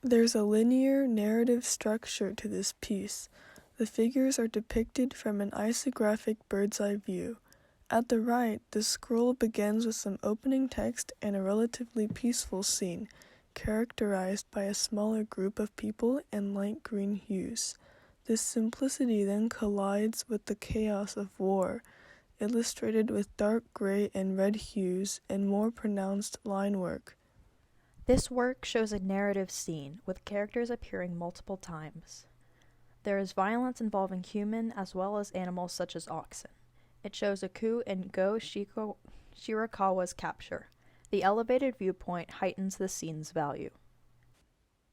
There's a linear narrative structure to this piece. The figures are depicted from an isographic bird's-eye view. At the right, the scroll begins with some opening text and a relatively peaceful scene, characterized by a smaller group of people and light green hues. This simplicity then collides with the chaos of war, illustrated with dark gray and red hues and more pronounced line work. This work shows a narrative scene, with characters appearing multiple times. There is violence involving human as well as animals such as oxen. It shows a coup in Go Shirakawa's capture. The elevated viewpoint heightens the scene's value.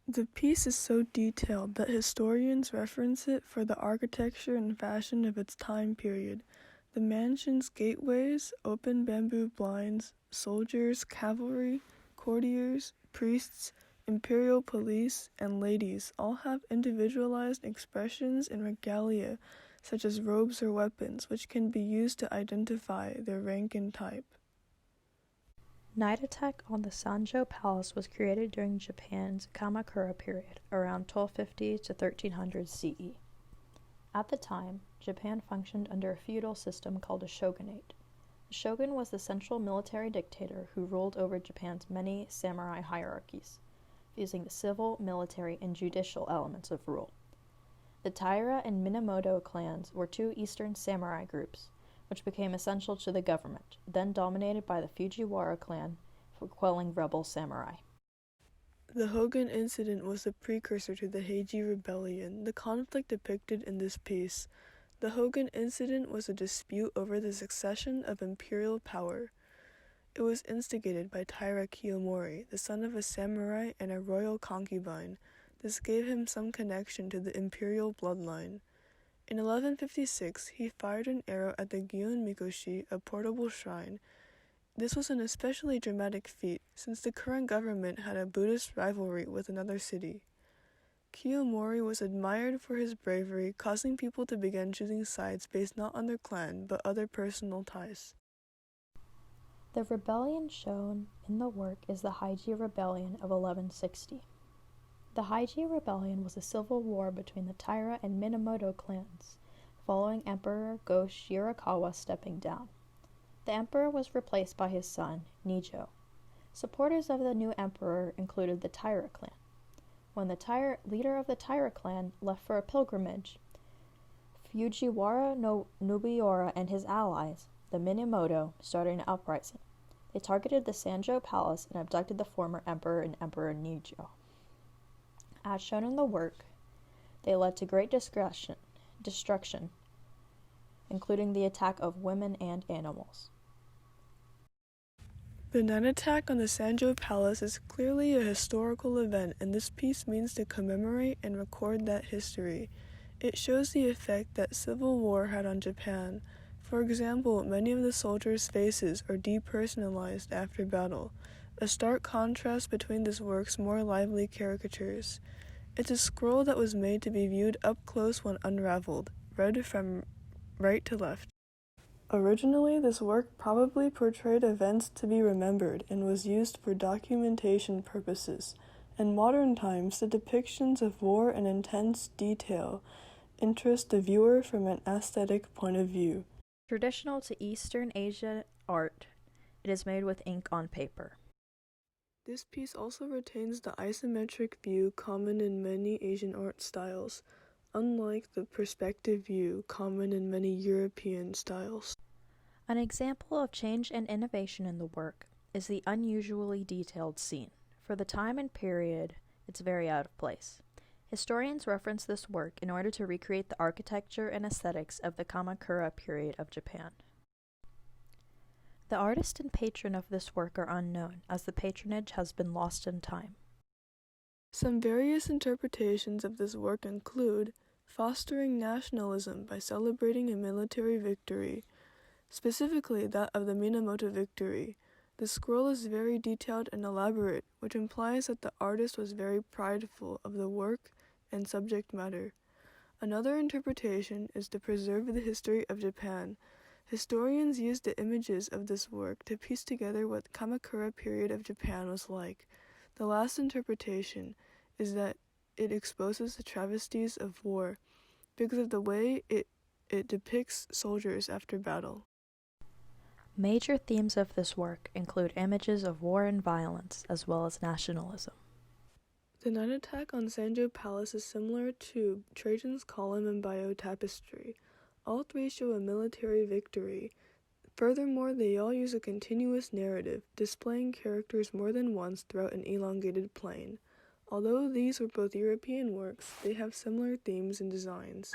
The piece is so detailed that historians reference it for the architecture and fashion of its time period. The mansion's gateways, open bamboo blinds, soldiers, cavalry, courtiers, priests, imperial police, and ladies all have individualized expressions and regalia, such as robes or weapons, which can be used to identify their rank and type. Night attack on the Sanjô Palace was created during Japan's Kamakura period, around 1250 to 1300 CE. At the time, Japan functioned under a feudal system called a shogunate. The shogun was the central military dictator who ruled over Japan's many samurai hierarchies, fusing the civil, military, and judicial elements of rule. The Taira and Minamoto clans were two eastern samurai groups, which became essential to the government, then dominated by the Fujiwara clan for quelling rebel samurai. The Hogan incident was the precursor to the Heiji Rebellion, the conflict depicted in this piece. The Hogan incident was a dispute over the succession of imperial power. It was instigated by Taira Kiyomori, the son of a samurai and a royal concubine. This gave him some connection to the imperial bloodline. In 1156, he fired an arrow at the Gion Mikoshi, a portable shrine. This was an especially dramatic feat, since the current government had a Buddhist rivalry with another city. Kiyomori was admired for his bravery, causing people to begin choosing sides based not on their clan, but other personal ties. The rebellion shown in the work is the Heiji Rebellion of 1160. The Heiji Rebellion was a civil war between the Taira and Minamoto clans, following Emperor Go Shirakawa stepping down. The emperor was replaced by his son, Nijo. Supporters of the new emperor included the Taira clan. When the leader of the Taira clan left for a pilgrimage, Fujiwara no Nobunaga and his allies, the Minamoto, started an uprising. They targeted the Sanjô Palace and abducted the former emperor and Emperor Nijo. As shown in the work, they led to great destruction, including the attack of women and animals. The night attack on the Sanjô Palace is clearly a historical event, and this piece means to commemorate and record that history. It shows the effect that civil war had on Japan. For example, many of the soldiers' faces are depersonalized after battle, a stark contrast between this work's more lively caricatures. It's a scroll that was made to be viewed up close when unraveled, read from right to left. Originally, this work probably portrayed events to be remembered and was used for documentation purposes. In modern times, the depictions of war in intense detail interest the viewer from an aesthetic point of view. Traditional to Eastern Asia art, it is made with ink on paper. This piece also retains the isometric view common in many Asian art styles, unlike the perspective view common in many European styles. An example of change and innovation in the work is the unusually detailed scene. For the time and period, it's very out of place. Historians reference this work in order to recreate the architecture and aesthetics of the Kamakura period of Japan. The artist and patron of this work are unknown, as the patronage has been lost in time. Some various interpretations of this work include fostering nationalism by celebrating a military victory, specifically that of the Minamoto victory. The scroll is very detailed and elaborate, which implies that the artist was very prideful of the work and subject matter. Another interpretation is to preserve the history of Japan. Historians use the images of this work to piece together what Kamakura period of Japan was like. The last interpretation is that it exposes the travesties of war because of the way it depicts soldiers after battle. Major themes of this work include images of war and violence, as well as nationalism. The night attack on Sanjô Palace is similar to Trajan's column and Bayeux tapestry. All three show a military victory. Furthermore, they all use a continuous narrative, displaying characters more than once throughout an elongated plane. Although these were both European works, they have similar themes and designs.